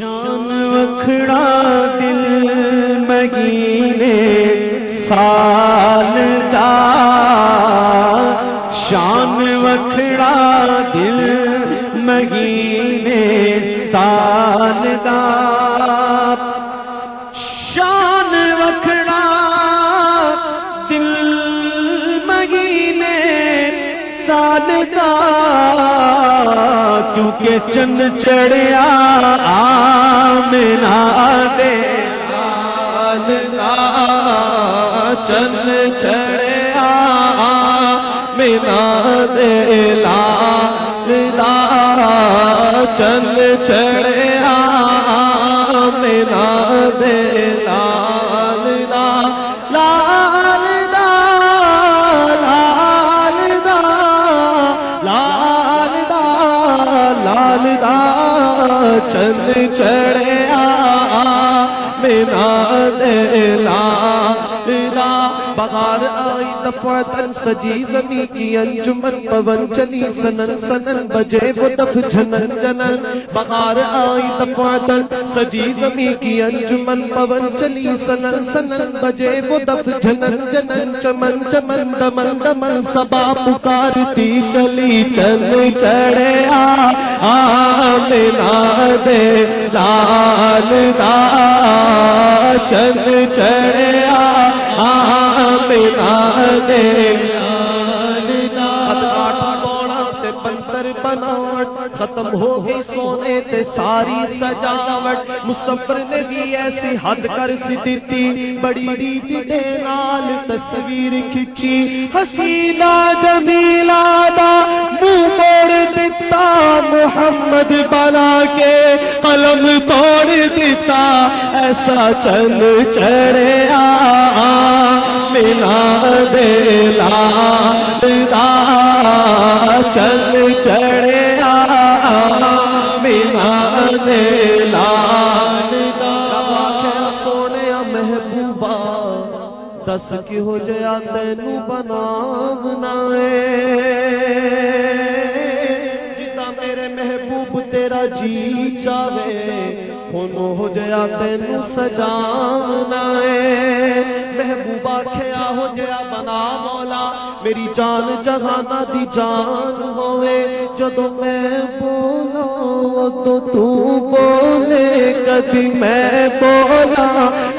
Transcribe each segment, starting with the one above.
شان وکھڑا دل مگینے سال دا، شان وکھڑا دل مگینے سال دا، شان وکھڑا دل مگینے سال دا، کیونکہ چند چڑھیا آمنہ دے لال دا، چند چڑھیا آمنہ دے لال دا، چند چڑھیا آمنہ دے لال دا، لال دا لال دا لال دا لال دا، چند چڑھیا آمنہ دے لال دا، بہار آئی دفعتاً سجی زمیں کی انجمن، پون چلی سنن سنن بجے وہ دف جھنن جنن، بہار آئی دفعتاً سجی زمیں کی انجمن، پون چلی سنن سنن بجے وہ دف جھنن جنن، چمن چمن دمن دمن صبا پکارتی چلی، چند چڑھیا آمنہ دے لال دا، چند چڑھیا آمنہ دے لال دا، سونا تے پنتر بناوٹ، ختم ہو گئی سونے تے ساری سجاوٹ، مصور نے بھی ایسی حد کر سی دیتی، بڑی ریج دے نال تصویر کھچی، حسینہ جمیلہ دا منہ موڑ دیتا، محمد بنا کے قلم توڑ دیتا، ایسا چند چڑھیا آمنہ دے لال دا، چند چڑھیا آمنہ دے لال دا، سونے محبوبہ دس کی ہو جیا تینو بناونا ہے، جتا میرے محبوب تیرا جی چاہے، ہونو ہو جیا تینو سجاونا ہے، محبوبہ کھیا ہو جیا بنا مولا، میری جان جہانا دی جان ہوئے، جدو میں بولا تو تو بولے، کدی میں بولا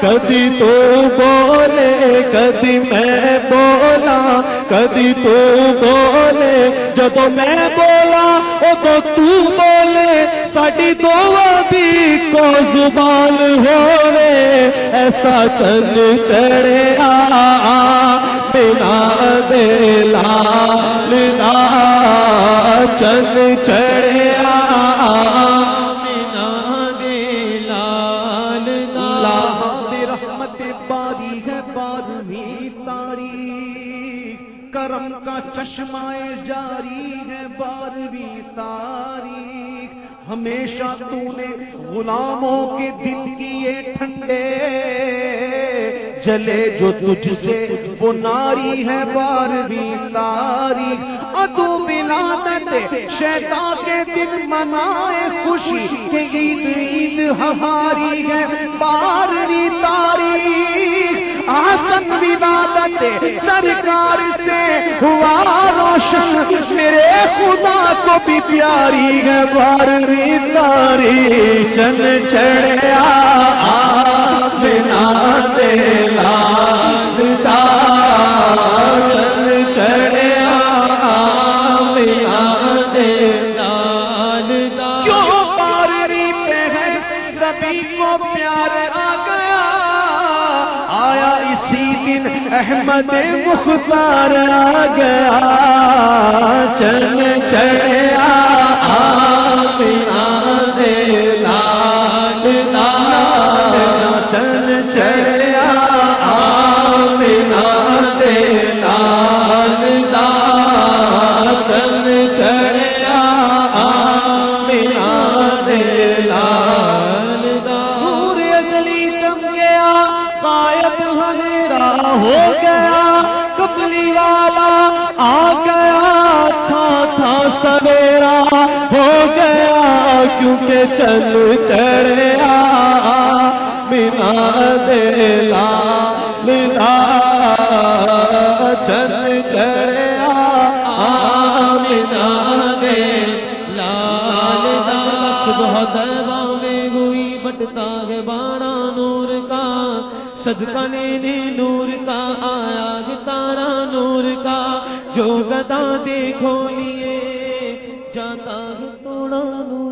کدی تو بولے، کدی میں بولا کدی تو بولے، جدو میں بولا تو تو بولے، ساڈی دونوں دی کو زبان ہوئے، ایسا چند چڑھیا آمنہ دے لال دا، چند چڑھیا آمنہ دے لال دا، اللہ دی رحمت باری ہے بارہویں تاریخ، کرم کا چشمہ جاری ہے بارہویں تاریخ، ہمیشہ تو نے غلاموں کے دل کیے ٹھنڈے، جلے جو تجھ سے وہ ناری ہے بارہویں تاریخ، عدو ولادت شیطان کے دن منائے خوشی کہ عید عید ہماری ہے بارہویں تاریخ، حسن ولادت سرکار سے ہوا روشن، میرے خدا کو بھی پیاری ہے بارہویں تاریخ، چند چڑھیا آمنہ دے لال دا، چند چڑھیا آمنہ دے لال دا، کیوں بارہویں پہ ہے سبھی کو پیار آ گیا، آیا اسی دن احمد مختار آ گیا، چند چڑھیا آمنہ دے لال دا، چند چڑھیا آمنہ دے لال دا، چند چڑھیا آمنہ دے لال دا، نور ازلی چم گیا غائب اندھیرا ہو گیا، قبلی والا آ گیا، تھا سویرا ہو گیا، کیونکہ چل چڑھے دے لال دا چن چڑھیا آمنہ دے لال دا صبح دباوے ہوئی بٹتا ہے باڑا نور کا صدقہ لینے نور کا آیا گتارا نور کا جو گدا دیکھو لیے جاتا ہے توڑا نور